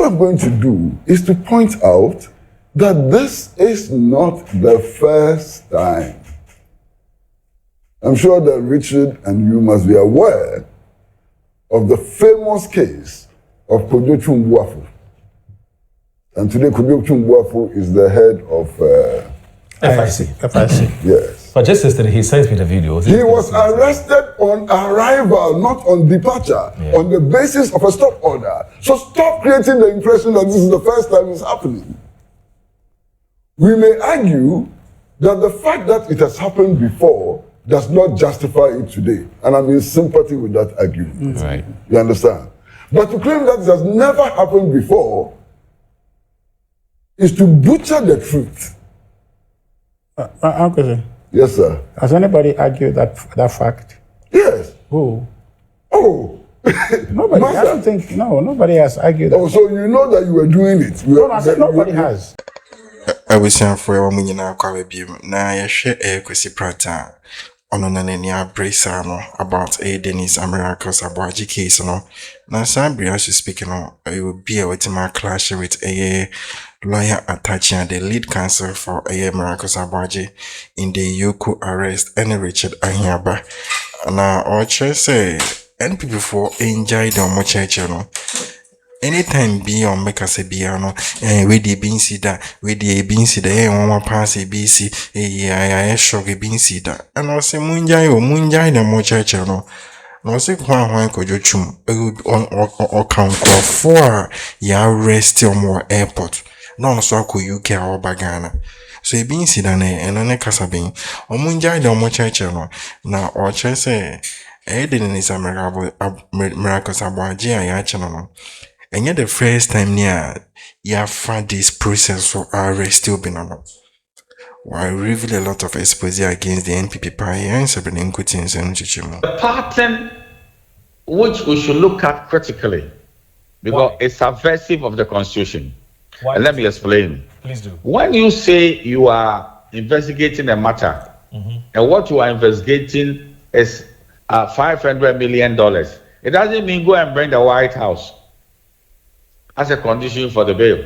I'm going to do is to point out that this is not the first time. I'm sure that Richard and you must be aware of the famous case of Kojo Chumbuafo. And today Kojo Chumbuafo is the head of FIC. Yes. But just yesterday he sent me the video. He was arrested on arrival, not on departure, on the basis of a stop order. So stop creating the impression that this is the first time it's happening. We may argue that the fact that it has happened before does not justify it today. And I'm in sympathy with that argument. Right. You understand? But to claim that it has never happened before is to butcher the truth. Uncle, Yes, sir. has anybody argued that fact? Yes. Who? Oh. Nobody. I Master. don't think. No, nobody has argued. Oh, so you know that you were doing it. No, I said nobody has. I was saying for a woman in our na ya share Kwesi Pratt ono na nani abresa no about Dennis America's Abuaji case no. Na Sabri as you speaking no, it will be a wetima clash with a lawyer Atta, the lead counsel for America's Abuaji in the EOCO arrest and Richard Ahiagbah. Na Oche say NPP for enjoy the mocheche no. Anytime be on make us a piano, we the bean cedar, we the bean cedar, one pass a BC, I shock a bean cedar, and I say Munjai or Munjai the mocha no. No say one could you chum or count for ya rest your more airport. No so could you care or bagana. So a bean cedar and an casabin, or Munjai the mocha no. Now or say, Dennis America's Abuaji, I channel. And yet the first time near you found this process for arrest still been on. Why reveal a lot of exposure against the NPP party and several inquiries and the pattern which we should look at critically because it's subversive of the constitution. And let me explain. Please do. When you say you are investigating a matter and what you are investigating is $500 million, it doesn't mean go and bring the White House as a condition for the bail.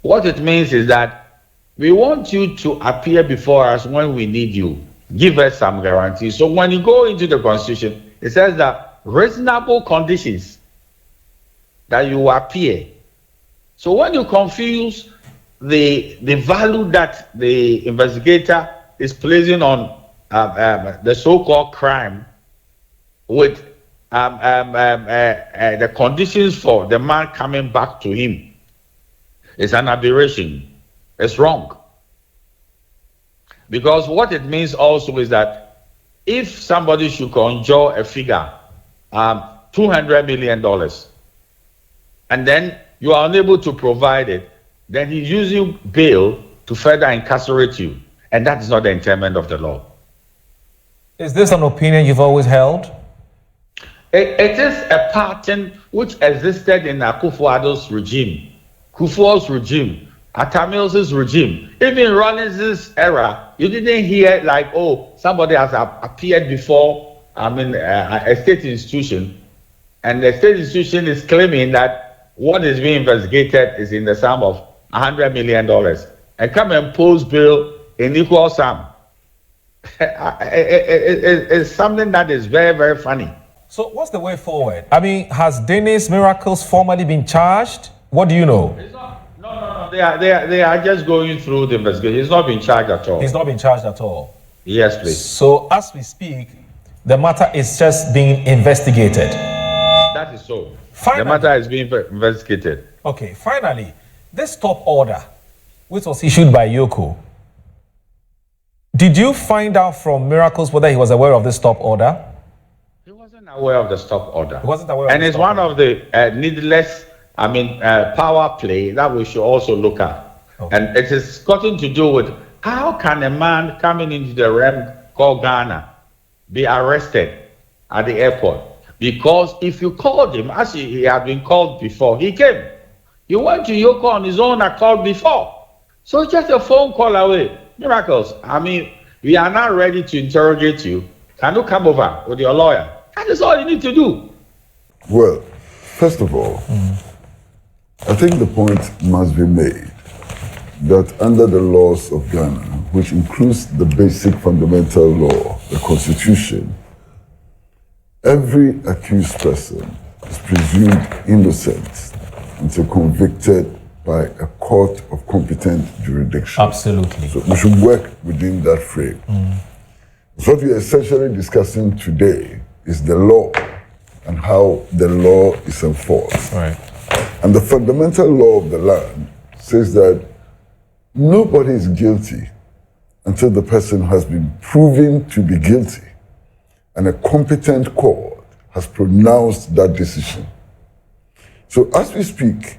What it means is that we want you to appear before us when we need you. Give us some guarantees. So when you go into the constitution, it says that reasonable conditions that you appear. So when you confuse the value that the investigator is placing on the so-called crime with the conditions for the man coming back to him, it's an aberration. It's wrong. Because what it means also is that if somebody should conjure a figure, $200 million, and then you are unable to provide it, then he's using bail to further incarcerate you. And that is not the intent of the law. Is this an opinion you've always held? It is a pattern which existed in Akufo-Addo's regime, Kufuor's regime, Atta Mills's regime. Even Rawlings's era, you didn't hear like, oh, somebody has appeared before, a state institution, and the state institution is claiming that what is being investigated is in the sum of $100 million, and come and post bail in equal sum. It's something that is very, very funny. So what's the way forward? I mean, has Dennis Miracles formally been charged? What do you know? It's not, no. They are just going through the investigation. He's not been charged at all. He's not been charged at all. Yes, please. So as we speak, the matter is just being investigated. That is so. Finally, the matter is being investigated. Okay, finally, this stop order, which was issued by EOCO, did you find out from Miracles whether he was aware of this stop order? Aware of the stop order. He wasn't aware of and the it's stop one order. of the needless, power play that we should also look at. Okay. And it is gotten to do with how can a man coming into the realm called Ghana be arrested at the airport? Because if you called him, as he had been called before, he came. He went to EOCO on his own accord before. So it's just a phone call away. Miracles. We are now ready to interrogate you. Can you come over with your lawyer? That is all you need to do. Well, first of all, I think the point must be made that under the laws of Ghana, which includes the basic fundamental law, the Constitution, every accused person is presumed innocent until convicted by a court of competent jurisdiction. Absolutely. So we should work within that frame. So what we are essentially discussing today is the law and how the law is enforced. Right. And the fundamental law of the land says that nobody is guilty until the person has been proven to be guilty and a competent court has pronounced that decision. So as we speak,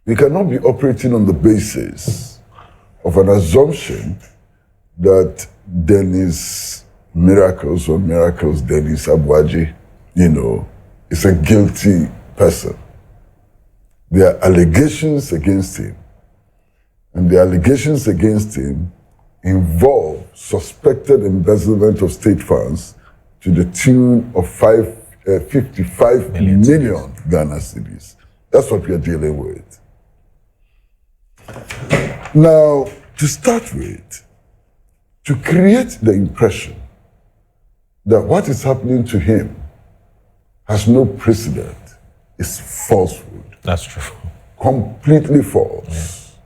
we cannot be operating on the basis of an assumption that Dennis Miracles or Miracles Dennis Abuaji, is a guilty person. There are allegations against him, and the allegations against him involve suspected embezzlement of state funds to the tune of 55 million Ghana cedis. That's what we are dealing with. Now, to start with, to create the impression that what is happening to him has no precedent is falsehood. That's true. Completely false.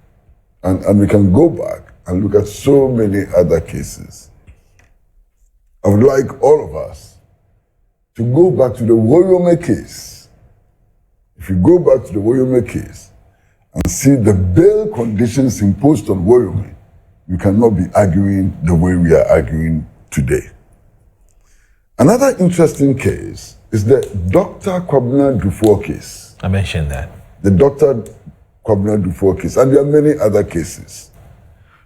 Yeah. And we can go back and look at so many other cases. I would like all of us to go back to the Woyome case. If you go back to the Woyome case and see the bail conditions imposed on Woyome, you cannot be arguing the way we are arguing today. Another interesting case is the Dr. Kwabena Dufour case. I mentioned that. The Dr. Kwabena Dufour case, and there are many other cases.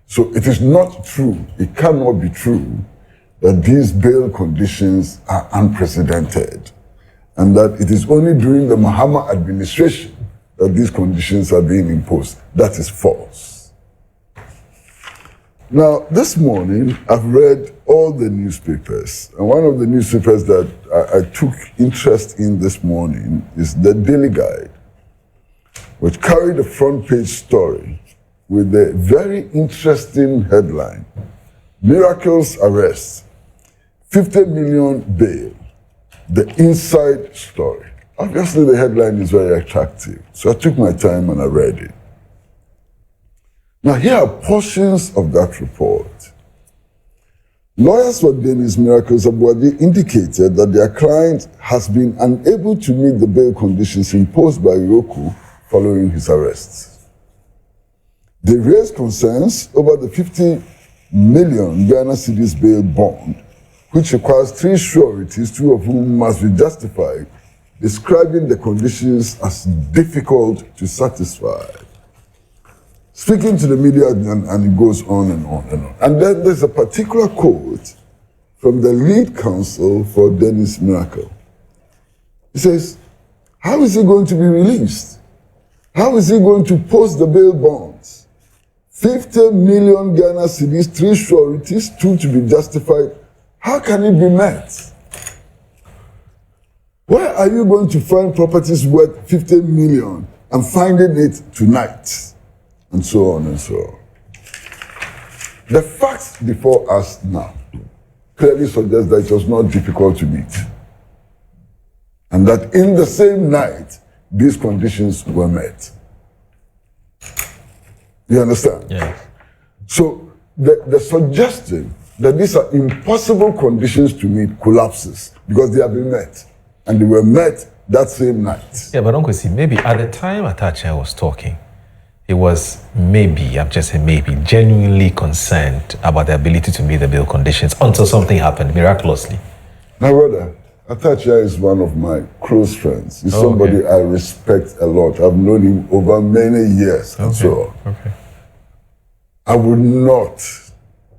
So it is not true, it cannot be true, that these bail conditions are unprecedented, and that it is only during the Mahama administration that these conditions are being imposed. That is false. Now, this morning, I've read all the newspapers, and one of the newspapers that I took interest in this morning is the Daily Guide, which carried a front page story with a very interesting headline: Miracles arrest, 50 million bail, the inside story. Obviously, the headline is very attractive, so I took my time and I read it. Now, here are portions of that report. Lawyers for Dennis Miracles Abuaji indicated that their client has been unable to meet the bail conditions imposed by EOCO following his arrest. They raised concerns over the 50 million Ghana cedis bail bond, which requires 3 sureties, 2 of whom must be justified, describing the conditions as difficult to satisfy. Speaking to the media, and it goes on and on and on. And then there's a particular quote from the lead counsel for Dennis Miracle. He says, how is he going to be released? How is he going to post the bail bonds? 50 million Ghana cedis, 3 sureties, 2 to be justified. How can it be met? Where are you going to find properties worth 50 million and finding it tonight? And so on and so on. The facts before us now clearly suggest that it was not difficult to meet. And that in the same night, these conditions were met. You understand? Yeah. So the suggestion that these are impossible conditions to meet collapses because they have been met. And they were met that same night. Yeah, but Uncle, see, maybe at the time Atta was talking, he was maybe, I'm just saying maybe, genuinely concerned about the ability to meet the bail conditions until something happened miraculously. Now, brother, Atta is one of my close friends. He's somebody I respect a lot. I've known him over many years and so on. Okay. I would not,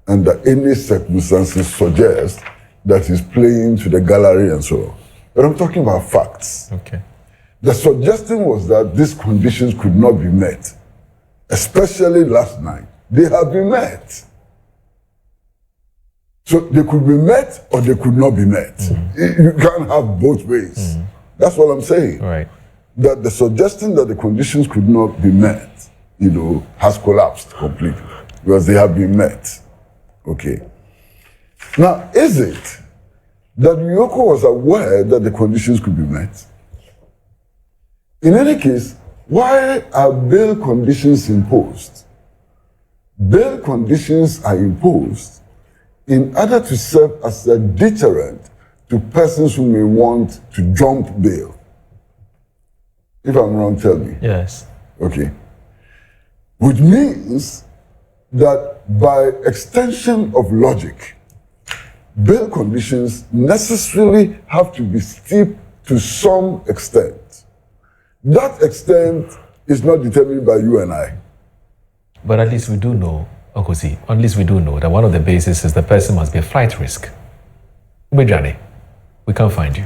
under any circumstances, suggest that he's playing to the gallery and so on. But I'm talking about facts. Okay. The suggestion was that these conditions could not be met, especially last night. They have been met. So they could be met or they could not be met. You can't have both ways. That's what I'm saying. Right. that the suggestion that the conditions could not be met, has collapsed completely because they have been met. Okay. Now, is it that EOCO was aware that the conditions could be met? In any case, why are bail conditions imposed? Bail conditions are imposed in order to serve as a deterrent to persons who may want to jump bail. If I'm wrong, tell me. Yes. Okay. Which means that by extension of logic, bail conditions necessarily have to be steep to some extent. That extent is not determined by you and I. But at least we do know, Okosi, at least we do know that one of the bases is the person must be a flight risk. Johnny, we can't find you.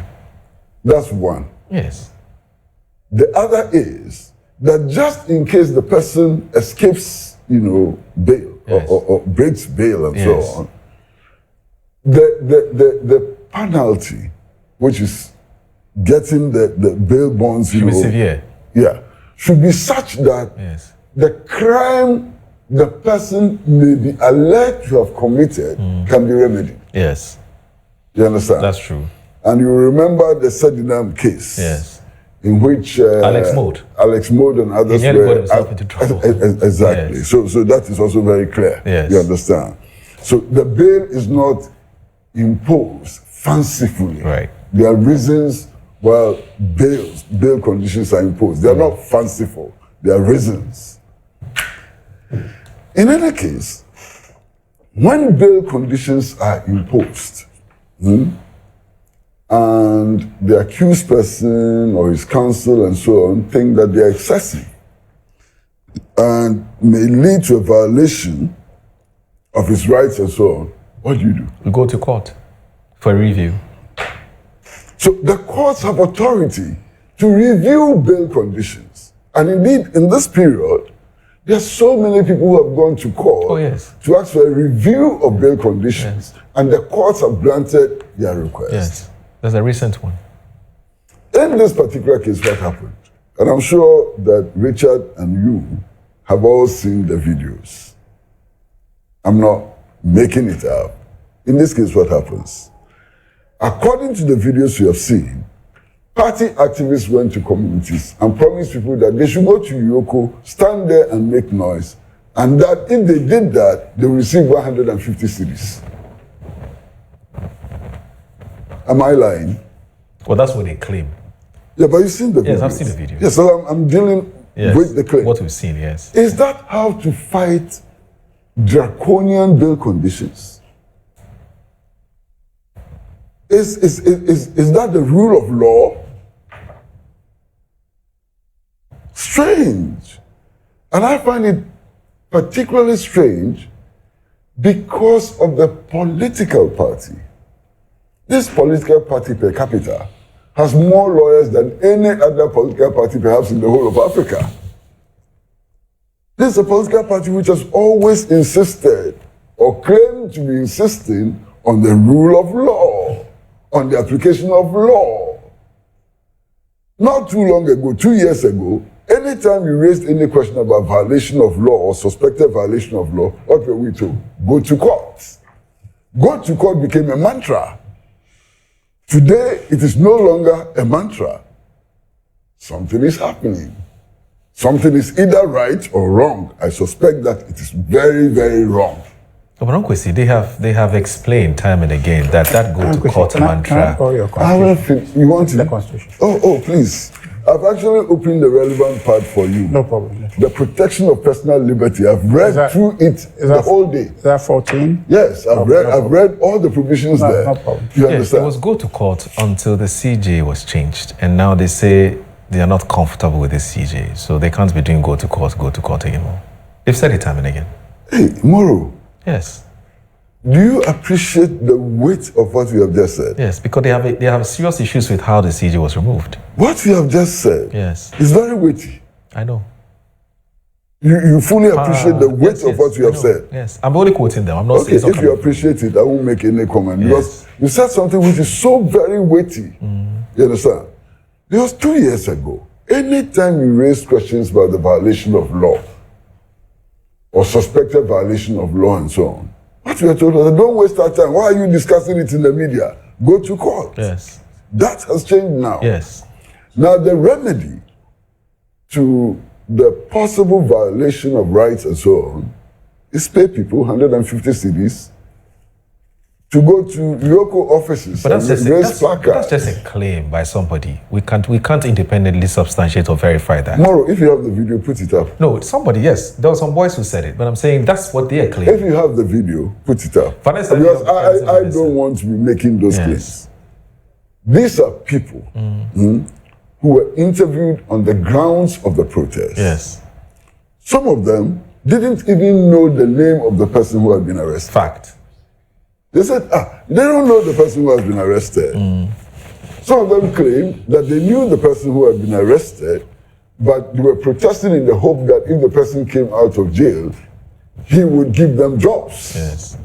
That's one. Yes. The other is that just in case the person escapes, bail Yes. or breaks bail and Yes. so on, the penalty, which is getting the bail bonds, Should be severe. yeah, should be such that Yes. the crime the person may be alleged to have committed can be remedied. Yes. You understand? That's true. And you remember the Sedinam case. Yes. In which Alex Mode and others He nearly got were himself into trouble. Exactly. Yes. So that is also very clear. Yes. You understand? So the bail is not imposed fancifully. Right. There are reasons why bail conditions are imposed. They are not fanciful. They are reasons. In any case, when bail conditions are imposed, and the accused person or his counsel and so on think that they are excessive and may lead to a violation of his rights and so on, what do? We go to court for review. So the courts have authority to review bail conditions. And indeed, in this period, there are so many people who have gone to court to ask for a review of bail conditions, and the courts have granted their request. Yes. There's a recent one. In this particular case, what happened? And I'm sure that Richard and you have all seen the videos. I'm not making it up. In this case, what happens? According to the videos you have seen, party activists went to communities and promised people that they should go to EOCO, stand there and make noise, and that if they did that, they will receive 150 cedis. Am I lying? Well, that's what they claim. Yeah, but you've seen the videos. Yes, I've seen the videos. Yes, so I'm dealing with the claim. What we've seen, yes. Is that how to fight draconian bail conditions? Is that the rule of law? Strange. And I find it particularly strange because of the political party. This political party per capita has more lawyers than any other political party perhaps in the whole of Africa. This is a political party which has always insisted or claimed to be insisting on the rule of law, on the application of law. Not too long ago, 2 years ago, anytime you raised any question about violation of law or suspected violation of law, what were we told? Go to court. Go to court became a mantra. Today, it is no longer a mantra. Something is happening. Something is either right or wrong. I suspect that it is very, very wrong. But Kwesi, they have explained time and again that go to court mantra. You want to? The Constitution. Oh, please. I've actually opened the relevant part for you. No problem. The protection of personal liberty. I've read through it the whole day. Is that 14? Yes, I've read all the provisions there. No problem. You Yes, understand? it was go to court until the CJ was changed, and now they say they are not comfortable with the CJ, so they can't be doing go to court anymore. They've said it time and again. Hey, Moro. Yes. Do you appreciate the weight of what you have just said? Yes, because they have serious issues with how the CJ was removed. What you have just said is very weighty. I know. You fully appreciate the weight of what you have said. Yes, I'm only quoting them. I'm not saying. If you appreciate it, I won't make any comment because you said something which is so very weighty. You understand? Because 2 years ago, anytime you raise questions about the violation of law or suspected violation of law and so on, what we are told is, don't waste our time. Why are you discussing it in the media? Go to court. Yes. That has changed now. Yes. Now the remedy to the possible violation of rights and so on is pay people 150 cedis to go to EOCO offices But and raise placards. that's just a claim by somebody. We can't independently substantiate or verify that. Moro, if you have the video, put it up. No, somebody, yes. There were some boys who said it, but I'm saying that's what they claim. If you have the video, put it up. Vanessa, Because you have- I don't want to be making those Yes. claims. These are people who were interviewed on the grounds of the protest. Yes. Some of them didn't even know the name of the person who had been arrested. Fact. They said, they don't know the person who has been arrested. Some of them claimed that they knew the person who had been arrested, but they were protesting in the hope that if the person came out of jail, he would give them jobs. Yes.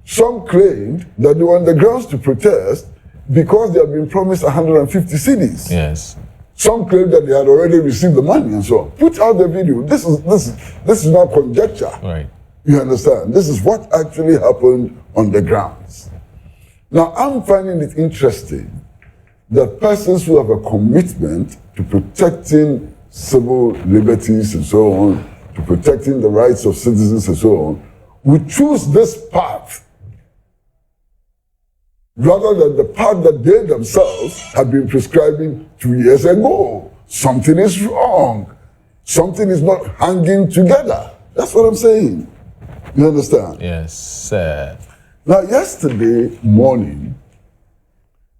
Some claimed that they were on the grounds to protest because they had been promised 150 cedis. Yes. Some claimed that they had already received the money and so on. Put out the video. This is not conjecture. Right. You understand? This is what actually happened on the grounds. Now, I'm finding it interesting that persons who have a commitment to protecting civil liberties and so on, to protecting the rights of citizens and so on, would choose this path rather than the path that they themselves have been prescribing 2 years ago. Something is wrong. Something is not hanging together. That's what I'm saying. You understand? Yes, sir. Now, yesterday morning,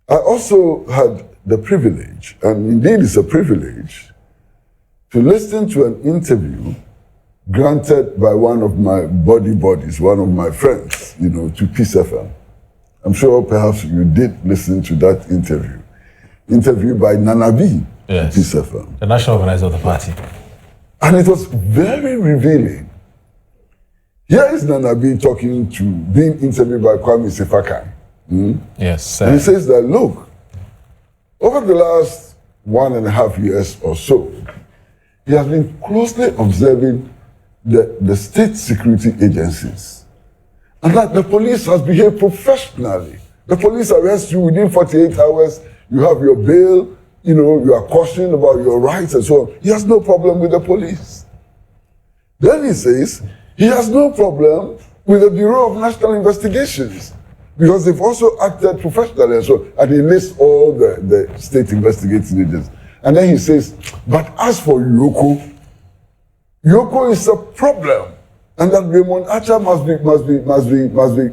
I also had the privilege, and indeed it's a privilege, to listen to an interview granted by one of my buddies, one of my friends, to Peace FM. I'm sure perhaps you did listen to that interview by Nana B, Yes. Peace FM. The national organizer of the party. And it was very revealing. Here is Nana B being interviewed by Kwame Sefakan. Yes, And he sir. says that, look, over the last 1.5 years or so, he has been closely observing the state security agencies. And that the police has behaved professionally. The police arrest you within 48 hours, you have your bail, you are cautioned about your rights and so on. He has no problem with the police. Then he says, he has no problem with the Bureau of National Investigations because they've also acted professionally and he lists all the state investigating agents. And then he says, but as for EOCO is a problem, and that Raymond Atta must be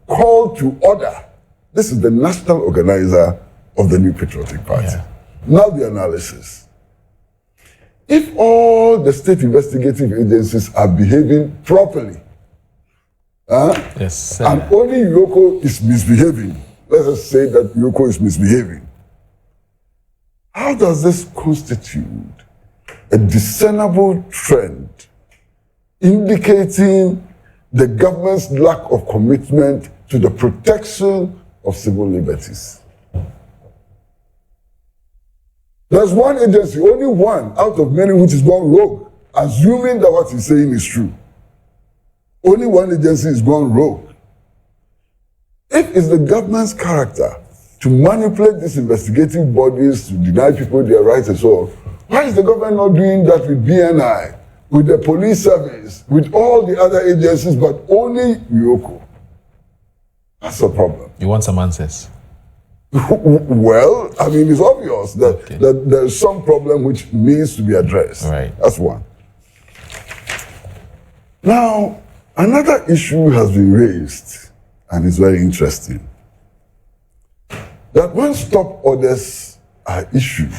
called to order. This is the national organizer of the New Patriotic Party. Yeah. Now the analysis. If all the state investigative agencies are behaving properly, Yes, sir. and only EOCO is misbehaving, let us say that EOCO is misbehaving, how does this constitute a discernible trend indicating the government's lack of commitment to the protection of civil liberties? There's one agency, only one out of many, which is gone rogue, assuming that what he's saying is true. Only one agency is gone rogue. If it's the government's character to manipulate these investigative bodies, to deny people their rights and so on, why is the government not doing that with BNI, with the police service, with all the other agencies, but only EOCO? That's a problem. You want some answers? Well, I mean, it's obvious that, Okay. that there's some problem which needs to be addressed. Right. That's one. Now, another issue has been raised, and it's very interesting. That when stop orders are issued,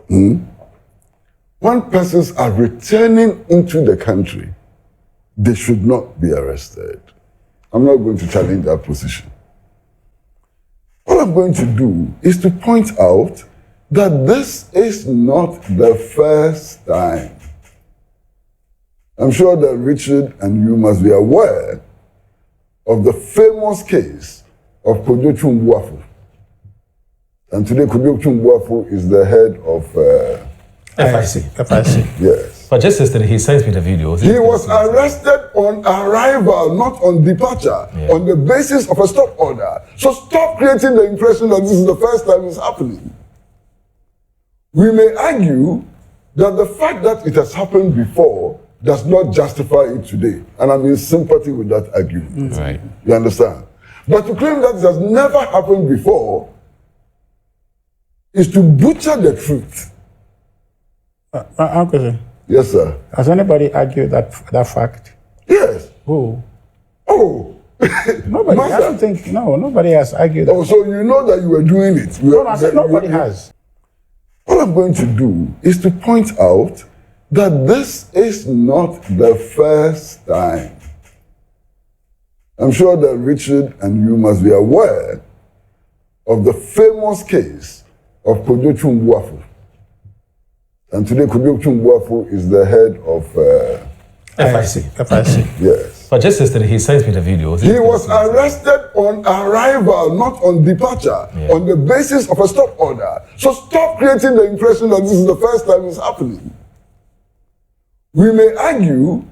when persons are returning into the country, they should not be arrested. I'm not going to challenge that position. All I'm going to do is to point out that this is not the first time. I'm sure that Richard and you must be aware of the famous case of Kojo Chumbuafo. And today Kojo Chumbuafo is the head of FIC. Yes. But just yesterday, he sent me the videos. He was arrested on arrival, not on departure, on the basis of a stop order. So stop creating the impression that this is the first time it's happening. We may argue that the fact that it has happened before does not justify it today. And I'm in sympathy with that argument. Right. You understand? But to claim that it has never happened before is to butcher the truth. Uncle, Yes, sir. has anybody argued that fact? Yes. Who? Oh. Nobody. I Master. don't think. No, nobody has argued that. Oh, so you know that you were doing it. No, I said nobody has. All I'm going to do is to point out that this is not the first time. I'm sure that Richard and you must be aware of the famous case of Kojo Chumbuafu. And today Kojo Chumbuafu is the head of FIC. yes. But just yesterday, he sent me the videos. He was arrested on arrival, not on departure, on the basis of a stop order. So stop creating the impression that this is the first time it's happening. We may argue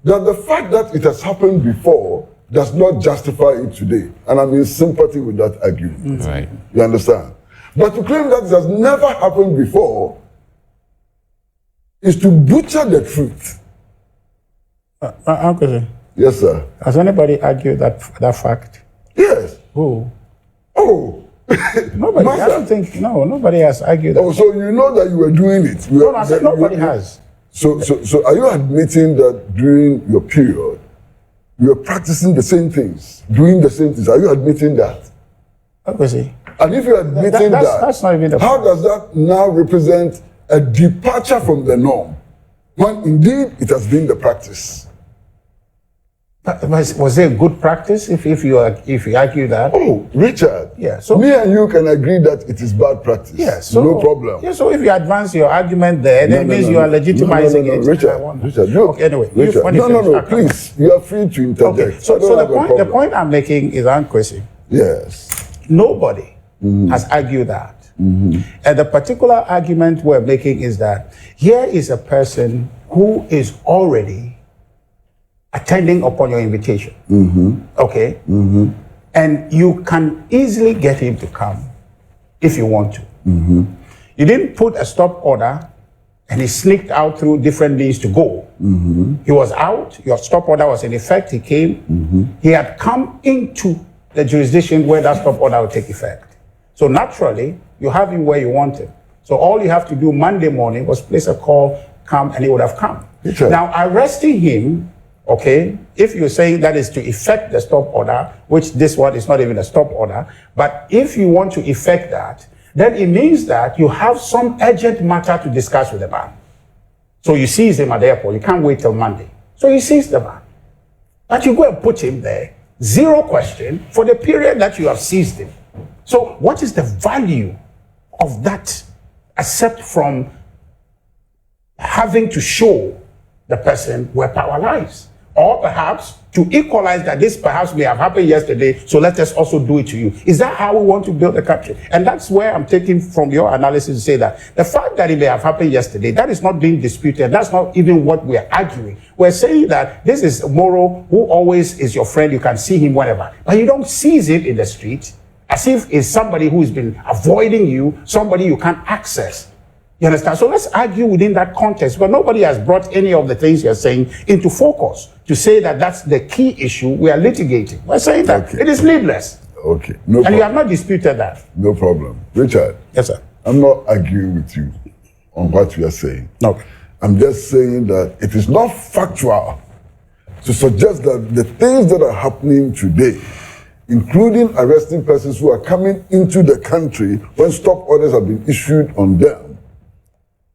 that the fact that it has happened before does not justify it today. And I'm in sympathy with that argument. Right. You understand? But to claim that it has never happened before is to butcher the truth. Uncle, Yes, sir. has anybody argued that fact? Yes. Who? Oh. Nobody. I Master. don't think. No, nobody has argued that. Oh, so you know that you were doing it. No, I said nobody has. So are you admitting that during your period, you were practicing the same things, doing the same things? Are you admitting that? Uncle, see. And if you're admitting That's not even the how point. does that now represent a departure from the norm, when indeed it has been the practice? Was it a good practice if you argue that? Oh, Richard. Yeah, so- me and you can agree that it is bad practice. Yeah, so no problem. Yeah, so if you advance your argument there, then means you are legitimizing it. Richard, Okay, anyway, Richard, when you finish, no, I'll come please, you are free to interject. Okay, so I don't the have a point problem. I'm making is Kwesi. Yes. Nobody has argued that. And the particular argument we're making is that here is a person who is already attending upon your invitation. Okay? And you can easily get him to come if you want to. You didn't put a stop order and he sneaked out through different means to go. He was out, your stop order was in effect, he came. He had come into the jurisdiction where that stop order would take effect. So naturally, you have him where you want him. So all you have to do Monday morning was place a call, come, and he would have come. Okay. Now, arresting him, okay, if you're saying that is to effect the stop order, which this one is not even a stop order, but if you want to effect that, then it means that you have some urgent matter to discuss with the man. So you seize him at the airport, you can't wait till Monday. So you seize the man. But you go and put him there, zero question, for the period that you have seized him. So what is the value of that, except from having to show the person where power lies? Or perhaps to equalize that this perhaps may have happened yesterday, so let us also do it to you. Is that how we want to build a country? And that's where I'm taking from your analysis to say that the fact that it may have happened yesterday, that is not being disputed. That's not even what we're arguing. We're saying that this is Moro, who always is your friend. You can see him whenever. But you don't seize him in the street as if it's somebody who's been avoiding you, somebody you can't access. You understand? So let's argue within that context, but nobody has brought any of the things you're saying into focus to say that that's the key issue we are litigating. We're saying that it is needless. Okay. No And problem. you have not disputed that. No problem. Richard, Yes, sir. I'm not arguing with you on what you are saying. Okay. I'm just saying that it is not factual to suggest that the things that are happening today, including arresting persons who are coming into the country when stop orders have been issued on them,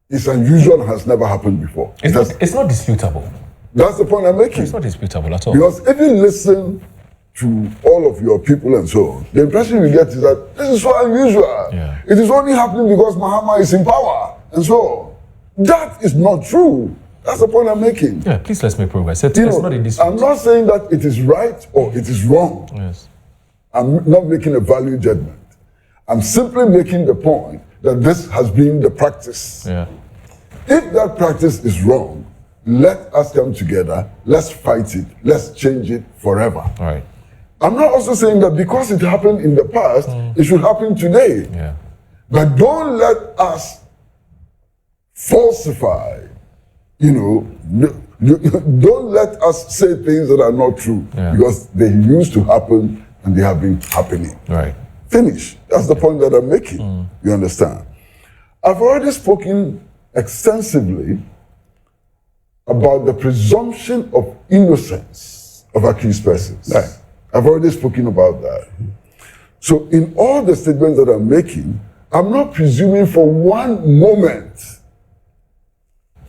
is unusual and has never happened before. It's not disputable. That's the point I'm making. It's not disputable at all. Because if you listen to all of your people and so on, the impression you get is that this is so unusual. Yeah. It is only happening because Mahama is in power and so on. That is not true. That's the point I'm making. Yeah, please let's make progress. It's You know, not in dispute. I'm not saying that it is right or it is wrong. Yes. I'm not making a value judgment. I'm simply making the point that this has been the practice. Yeah. If that practice is wrong, let us come together, let's fight it, let's change it forever. All right. I'm not also saying that because it happened in the past, it should happen today. Yeah. But don't let us falsify, don't let us say things that are not true because they used to happen and they have been happening. Right. Finish. That's the point that I'm making. You understand? I've already spoken extensively about the presumption of innocence of accused persons. Right. I've already spoken about that. So in all the statements that I'm making, I'm not presuming for one moment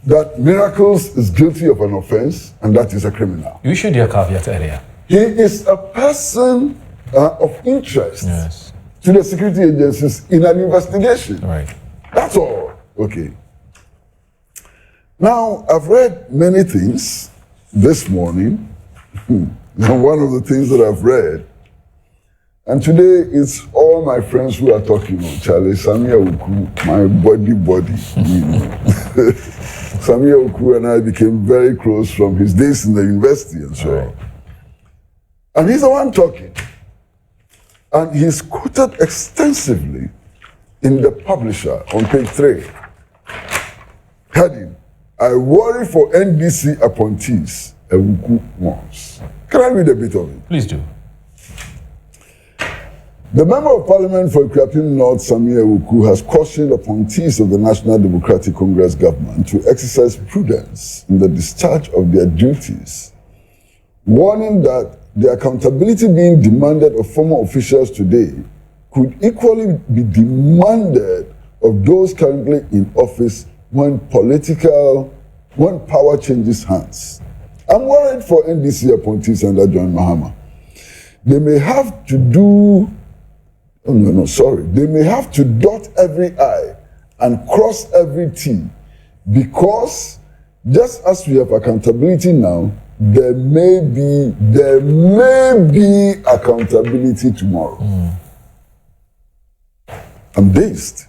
that Miracles is guilty of an offense and that is a criminal. You issued your caveat earlier. He is a person of interest Yes. to the security agencies in an investigation. Right. That's all. Okay. Now, I've read many things this morning. And one of the things that I've read, and today it's all my friends who are talking on Charlie, Samia Uku, my body. Samia Uku and I became very close from his days in the university and so on. And he's the one talking. And he's quoted extensively in the Publisher on page 3. Heading, I worry for NDC appointees, Ewuku wants. Can I read a bit of it? Please do. The Member of Parliament for Kwesi North, Samia Ewuku, has cautioned appointees of the National Democratic Congress government to exercise prudence in the discharge of their duties, warning that the accountability being demanded of former officials today could equally be demanded of those currently in office when power changes hands. I'm worried for NDC appointees under John Mahama. They may have to They may have to dot every I and cross every T because just as we have accountability now, there may be accountability tomorrow. I'm dazed.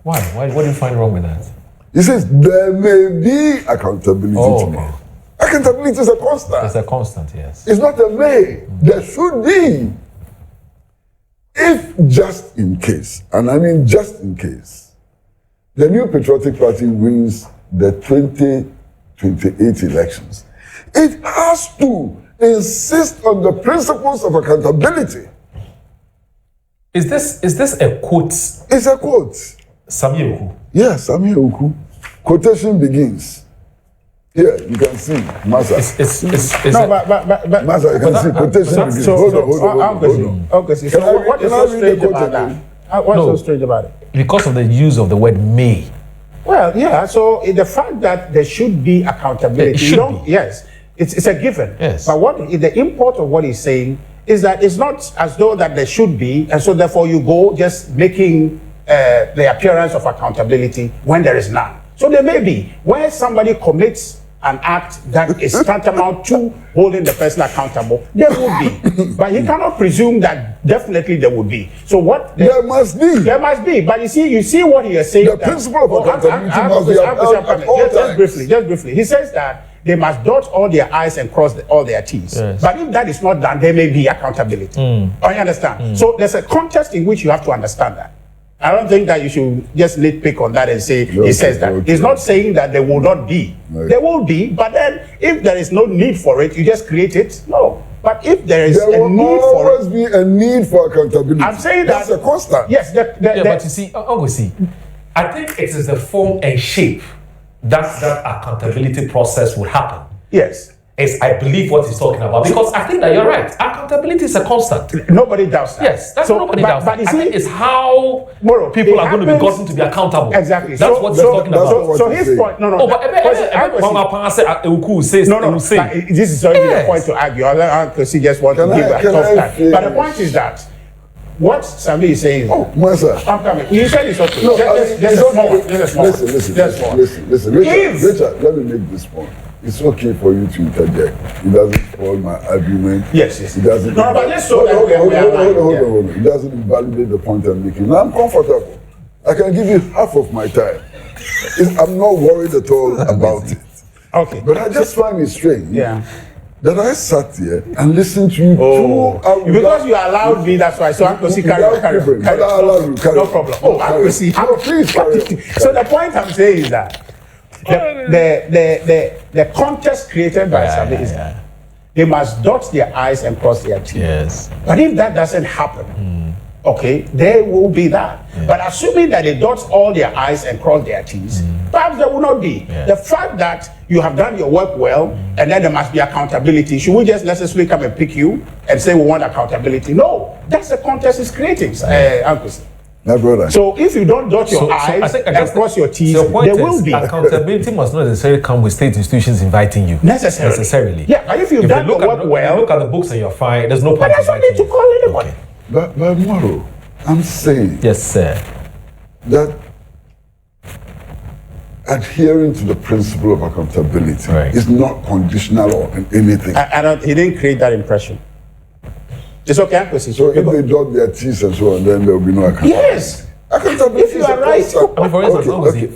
Why? What do you find wrong with that? He says there may be accountability tomorrow. Accountability is a constant. It's a constant, yes. It's not a may. There should be. If just in case, and I mean just in case, the New Patriotic Party wins the 2028 elections, it has to insist on the principles of accountability. Is this a quote? It's a quote. Samia Ewuku. Yes, Samia Ewuku. Quotation begins. Here, you can see, Masa. Masa, you can see quotation begins. Hold on. Okay, so what is so strange about that? What's so strange about it? Because of the use of the word may. Well, yeah, so the fact that there should be accountability, It should be. Yes, it's a given. Yes. But the import of what he's saying is that it's not as though that there should be, and so therefore you go just making the appearance of accountability when there is none. So there may be, where somebody commits an act that is tantamount to holding the person accountable, there would be. But he cannot presume that definitely there would be. So what? There must be. There must be. But you see what he is saying. The principle of accountability must be upheld at all times. Just briefly. He says that they must dot all their I's and cross all their T's. Yes. But if that is not done, there may be accountability. You understand? So there's a context in which you have to understand that. I don't think that you should just nitpick on that and say he says that. He's not saying that there will not be. There will be, but then if there is no need for it, you just create it. No. But if there is a need for it, there will always be a need for accountability. I'm saying that's a constant. Yes. But you see, I think it is the form and shape that accountability process would happen. Yes. I believe what he's talking about, because I think that you're right. Accountability is a constant. Nobody doubts that. Yes, that's nobody doubts. But you I see, think it's how people are going to be gotten to be accountable. Exactly. That's what he's talking about. So his point, no. Oh, but this is only the point to argue. Kesi just want to give a tough time. But the point is that what Sami is saying. Oh, Masa. I'm coming. You said it's okay. No, listen. Richard, let me make this point. It's okay for you to interject. It doesn't spoil my argument. Yes. It doesn't. No, but let's show that hold on. It doesn't invalidate the point I'm making. Now I'm comfortable. I can give you half of my time. I'm not worried at all about it. Okay. But I just find it strange that I sat here and listened to you 2 hours. Because you allowed me, that's why. So I'm going to carry on. No problem. Oh, I will see. Please carry on. So the point I'm saying is that the context created by Sabi is that they must dot their I's and cross their T's. Yes. But if that doesn't happen, okay, there will be that. But assuming that they dot all their I's and cross their T's, perhaps there will not be. The fact that you have done your work well, and then there must be accountability. Should we just necessarily come and pick you and say we want accountability? No, that's the context is creating, Uncle. My brother. So if you don't dot your I's and cross your T's, there will be. Accountability must not necessarily come with state institutions inviting you. Necessarily. Yeah, but if you've done your work well, look at the books and you're fine. There's no point. But there's no need to call anybody. Okay. But Moro, I'm saying yes, sir, that adhering to the principle of accountability is not conditional on anything. He didn't create that impression. It's okay, Kwesi. So if they dot their T's and so on, then there will be no accountability. Yes. Accountability. If you are right. For instance,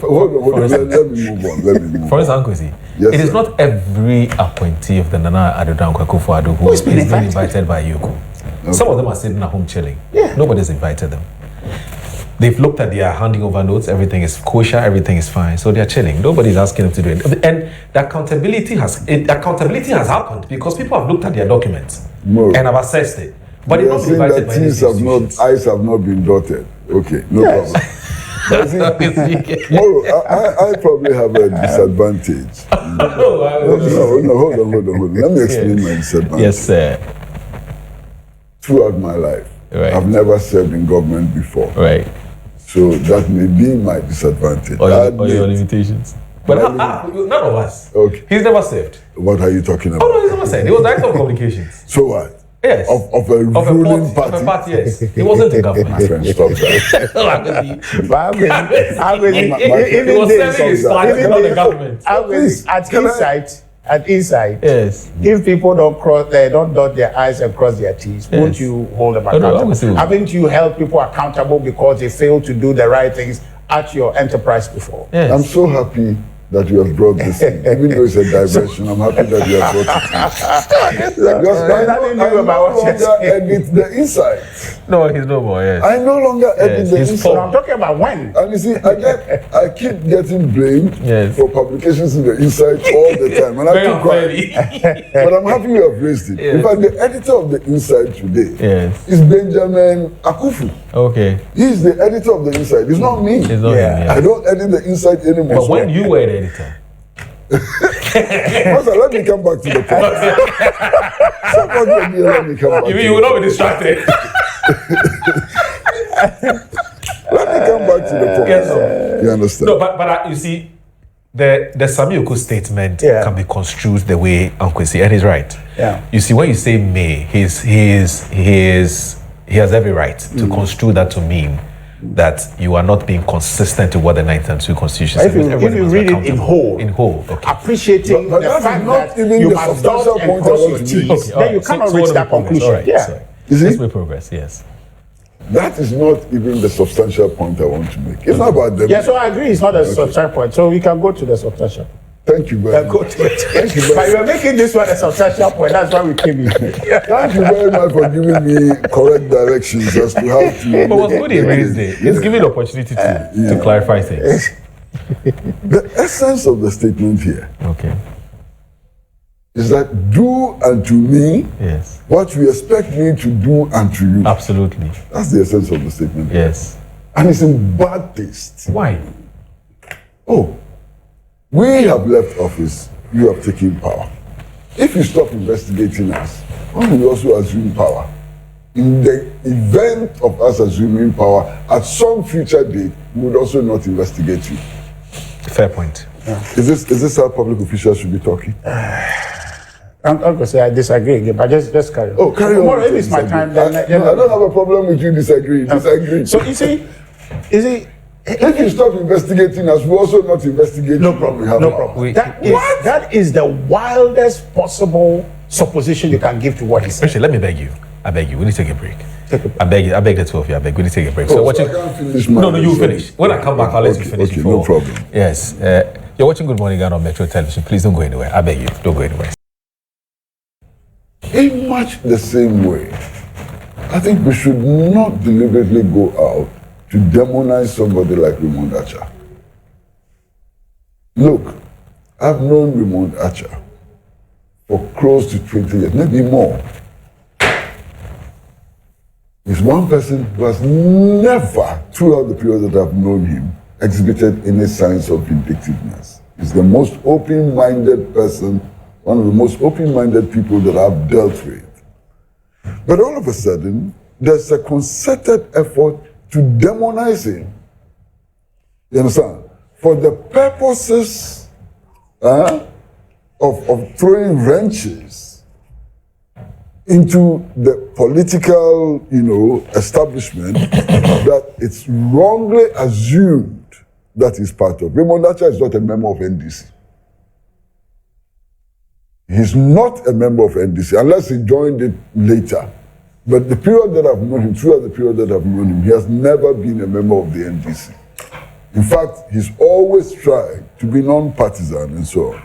hold on. Let me move on. For instance, Kwesi, it is not every appointee of the Nana Addo Akufo-Addo who is being invited by EOCO. Okay. Some of them are sitting at home chilling. Yeah. Nobody's invited them. They've looked at their handing over notes, everything is kosher, everything is fine, so they're chilling. Nobody's asking them to do it. And the accountability has happened because people have looked at their documents and have assessed it. But they've not been invited by T's I's have not been dotted. Okay, no problem. Moro, I probably have a disadvantage. No, hold on. Let me explain my disadvantage. Yes, sir. Throughout my life, I've never served in government before. Right. So that may be my disadvantage. Or your limitations. But none of us. Okay. He's never served. What are you talking about? Oh no, he's never served. He was director of communications. So what? Yes. Of a ruling party. Of a party, yes. He wasn't in government. My friend, stop that. He was serving his party, not the government. At Inside, yes. If people don't dot their I's and cross their T's, won't you hold them accountable? Haven't you held people accountable because they failed to do the right things at your enterprise before? Yes. I'm so happy that you have brought this in. Even though it's a diversion, I'm happy that you have brought it in. Because I no longer edit the insights. No, he's no more, yes. I no longer edit the insights. I'm talking about when. And you see, I keep getting blamed for publications in the insight all the time. And I keep crying. But I'm happy you have raised it. In fact, the editor of the insight today is Benjamin Akufu. Okay. He's the editor of the insight. It's not me. It's not him, I don't edit the insight anymore. But when you were the editor. Pastor, let me come back to the point. Let me come back. You will not be distracted. Let me come back to the point. Yes, you understand? No, but you see, the Sami Oku statement can be construed the way Uncle Kwesi, and he's right. Yeah. You see, when you say may, he has every right to construe that to mean that you are not being consistent to what the 1992 Constitution says. If you read it in whole, okay. Appreciating but the fact that you must substantial point I want to make. Then you cannot reach that conclusion. Right, let's make progress, yes. That is not even the substantial point I want to make. It's not about them. Yeah, so I agree it's not a substantial point. So we can go to the substantial point. Thank you very much. Go to it. Thank you very much. But you are making this one a substantial point. That's why we came in. Thank you very much for giving me correct directions as to how to. But what's good he raised it. It's giving the opportunity to clarify things. The essence of the statement here is that do unto me what you expect me to do unto you. Absolutely. That's the essence of the statement. Yes. And it's in bad taste. Why? We have left office, you have taken power. If you stop investigating us, we will also assume power. In the event of us assuming power, at some future date, we would also not investigate you. Fair point. Is this how public officials should be talking? I'm going to say I disagree again, but just carry on. Carry on. Tomorrow, if it's my time, then I don't have a problem with you disagreeing. So you see, if you stop investigating us, we also not investigate. No problem. That is the wildest possible supposition you can give to what he said. Actually, let me beg you. I beg you. We need to take a break. I beg the two of you. I beg. We need to take a break. So I can't finish my. No, you finish. When I come back, I'll let you finish. Okay, no problem. Yes. You're watching Good Morning Ghana on Metro Television. Please don't go anywhere. I beg you, don't go anywhere. In much the same way, I think we should not deliberately go out to demonize somebody like Raymond Atta. Look, I've known Raymond Atta for close to 20 years, maybe more. He's one person who has never, throughout the period that I've known him, exhibited any signs of vindictiveness. He's the most open-minded person, one of the most open-minded people that I've dealt with. But all of a sudden, there's a concerted effort to demonize him. You understand? For the purposes of throwing wrenches into the political, establishment that it's wrongly assumed that he's part of. Raymond Atta is not a member of NDC. He's not a member of NDC, unless he joined it later. But the period that I've known him, throughout the period that I've known him, he has never been a member of the NDC. In fact, he's always tried to be non-partisan and so on.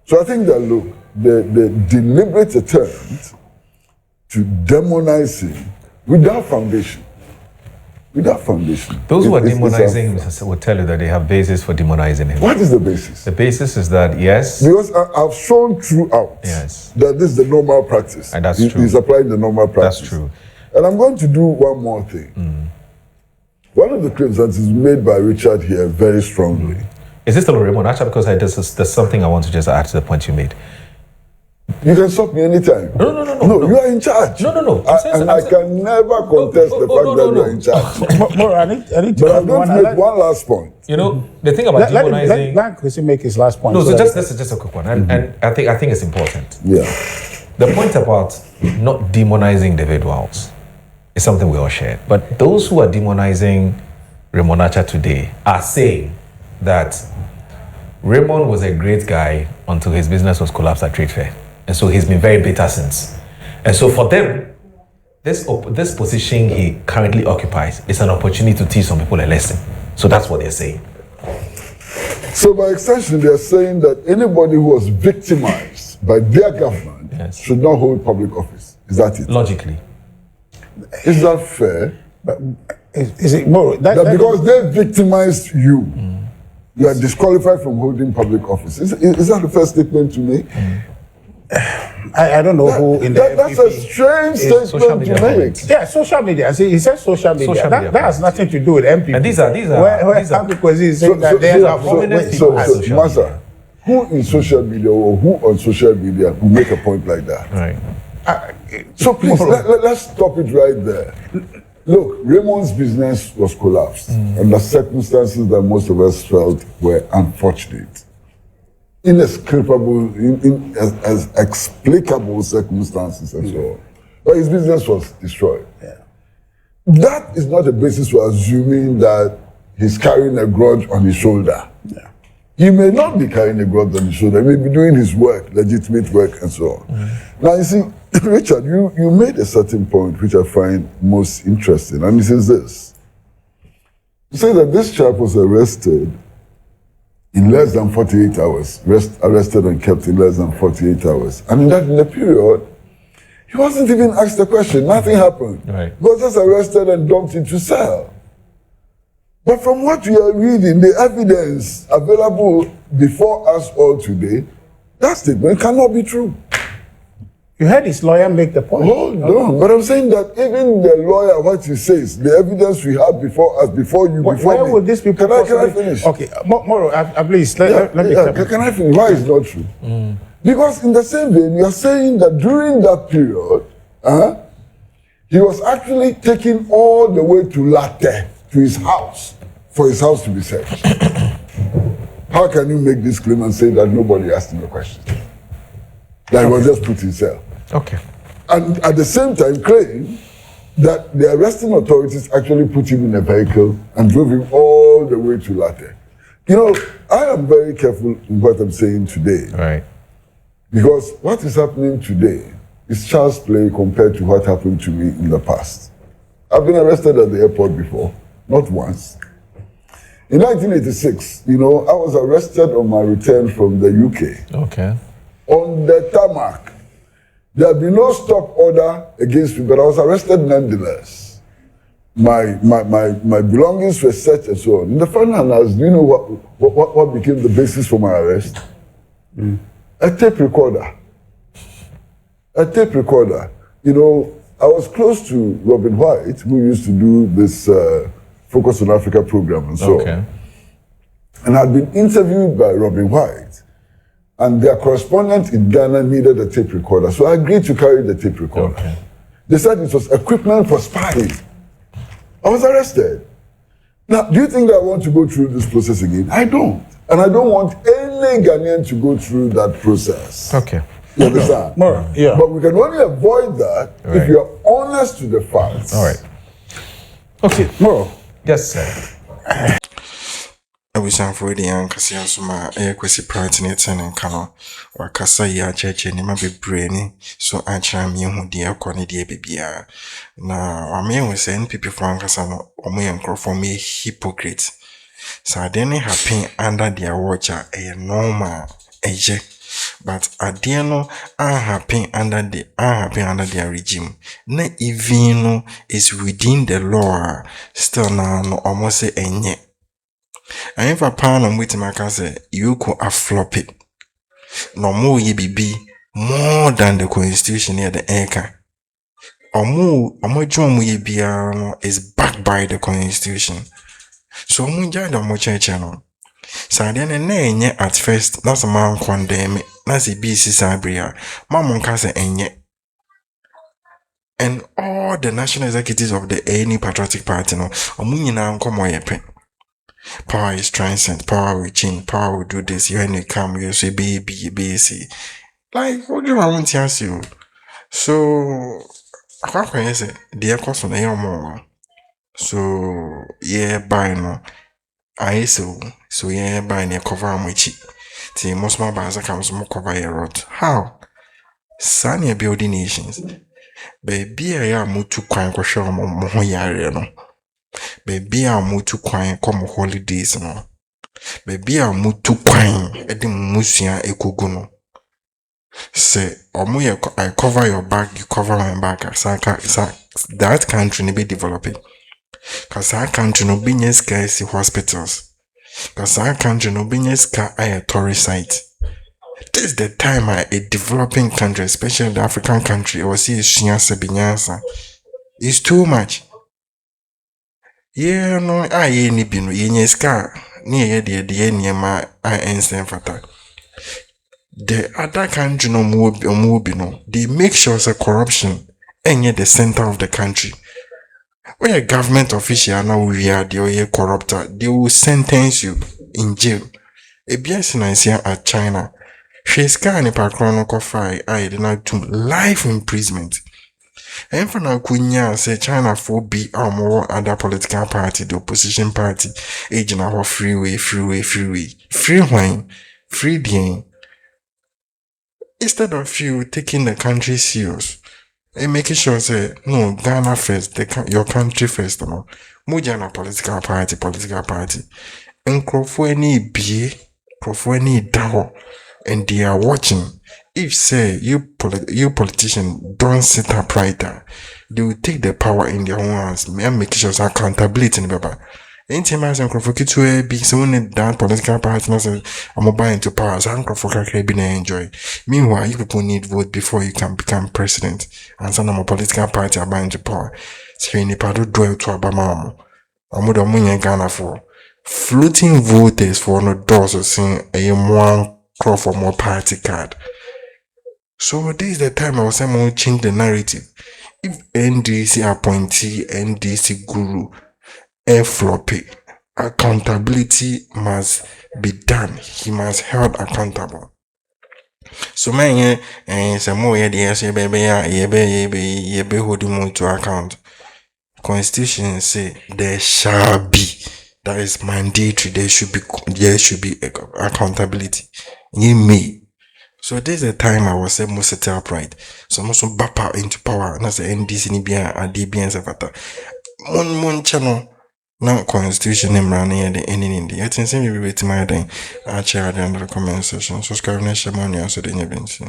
So I think that, look, the deliberate attempt to demonize him without foundation. Those who are demonizing him will tell you that they have basis for demonizing him. What is the basis? The basis is that, yes. Because I've shown throughout that this is the normal practice. And that's true. He's applying the normal practice. That's true. And I'm going to do one more thing. One of the claims that is made by Richard here very strongly. Is this still Raymond Atta? Because there's something I want to just add to the point you made. You can stop me anytime. No, you are in charge. No. I can never contest the fact that you are in charge. More, I need to. But I'm going to make one last point. The thing about demonizing. Let Kwesi make his last point. No, so this is just a quick one, and I think it's important. Yeah. The point about not demonizing individuals is something we all share. But those who are demonizing Raymond Atta today are saying that Raymond was a great guy until his business was collapsed at trade fair. And so he's been very bitter since. And so for them, this position he currently occupies is an opportunity to teach some people a lesson. So that's what they're saying. So by extension, they're saying that anybody who was victimized by their government should not hold public office. Is that it? Logically. Is that fair? But is it more? That because they victimized you, you are disqualified from holding public office. Is that the first statement to make? I don't know who in the that's a strange statement to make. Yeah, social media. See, he said social media. That has nothing to do with MPP. And these are Kwesi is saying that there are prominent people on social media. Masa, who in social media or who on social media will make a point like that? Right. So please, let's stop it right there. Look, Raymond's business was collapsed under circumstances that most of us felt were unfortunate. Inexplicable, as explicable circumstances and so on. But his business was destroyed. Yeah. That is not a basis for assuming that he's carrying a grudge on his shoulder. Yeah. He may not be carrying a grudge on his shoulder. He may be doing his work, legitimate work, and so on. Now, you see, Richard, you made a certain point which I find most interesting, and this is this. You say that this chap was arrested in less than 48 hours, arrested and kept in less than 48 hours. And in the period, he wasn't even asked a question. Nothing happened. Right. He was just arrested and dumped into cell. But from what we are reading, the evidence available before us all today, that statement cannot be true. You heard his lawyer make the point. Hold on, but I'm saying that even the lawyer, what he says, the evidence we have before us, before you, before where me. would this be? Can I finish? Okay, Moro, please, let me come. Can I finish? Why is not true? Because in the same vein, you are saying that during that period, he was actually taken all the way to Latte, to his house, for his house to be searched. How can you make this claim and say that nobody asked him a question? That he was just put in cell. Okay. And at the same time claim that the arresting authorities actually put him in a vehicle and drove him all the way to Latte. I am very careful in what I'm saying today. Right. Because what is happening today is child's play compared to what happened to me in the past. I've been arrested at the airport before, not once. In 1986, I was arrested on my return from the UK. Okay. On the tarmac. There had been no stop order against me, but I was arrested nonetheless. My belongings were searched and so on. In the final analysis, do you know what became the basis for my arrest? A tape recorder. A tape recorder. I was close to Robin White, who used to do this Focus on Africa program and so on. And I'd been interviewed by Robin White, and their correspondent in Ghana needed a tape recorder. So I agreed to carry the tape recorder. Okay. They said it was equipment for spying. I was arrested. Now, do you think that I want to go through this process again? I don't. And I don't want any Ghanaian to go through that process. Okay. You understand? Yeah. But we can only avoid that if you're honest to the facts. All right. Okay. More. Yes, sir. I wish I'm for the young Cassiasuma, Kwesi Pratt in it and Cano, or Cassaya Church and Nima be brainy, so I charm you who dear Connie dear baby. Now, I mean, we send people from Cassano, or me and crow for me hypocrite. So I didn't happen under their watcher, a normal age. But I didn't know I happen under their regime. Ne even is within the law, still now no almost say any. And if a pan and with my cousin, EOCO are floppy. No more ye be more than the constitution near the acre. Or more John ye be is backed by the constitution. So munja the mo channel. So then at first, that's a man condemn it. That's a BC Sabria. Mamma cousin enye. And all the national executives of the any patriotic party no, omunina come yepe. Power is transcend, power will change, power will do this. When you come, you say B, C. Like, what do I want to ask you? So, I can't say, the cost on a more. So, yeah, buy no. I so yeah, buy near cover much. See, most my bars comes more cover a rot. How? Sunny building nations. Baby, I am moved to quite a show more no. Baby, I move to quine come holidays no. Baby, I move to quine at the musia ekoguno. Say, I cover your back, you cover my back. That country need be developing. Cause that country no be near scarce hospitals. Cause that country no be near scarce a tourist site. This is the time a developing country, especially the African country, or see it's too much. Yeah, no, I ain't been in scar near the ma I instant fata. The other country no more they make sure the corruption and yet the center of the country. Where a government official now we are the corrupter, they will sentence you in jail. A BS at China. She's kind of Akroma I did not to life imprisonment. And for now, Kyea say China for be or more other political party, the opposition party, agent of free wine, free gain. Instead of you taking the country serious and making sure say no Ghana first, your country first, no. Mujana political party. And Crofo any daho, and they are watching. If say you politicians don't sit up right there, they will take the power in their own hands and make sure accountability in the Anytime some crofokitwe be someone that political parties I'm mobile into power, some crofokaka be enjoy. Meanwhile, you people need vote before you can become president, and some of my political party are buying to power. So you need to do to Obama. I'm with the money Ghana for floating voters for no doors or saying a one crop for more party card. So this is the time I was saying I will change the narrative. If NDC appointee, NDC guru, floppy, accountability must be done. He must held accountable. So man, some more ideas, baby, hold him to account. Constitution say there shall be. That is mandatory. There should be accountability. You may. So this is the time I was saying most set upright. So I'm also bap out into power. And that's the NDC Nibia and DBN Savata. Mon channel. Na constitution nemra na yɛ de ɛne ne ndi. Ɛtin sɛ bi bɛtumi ayɛ den akyerɛ ade under the comment section. Subscribe na hyɛ ma nua so de nya bi nti.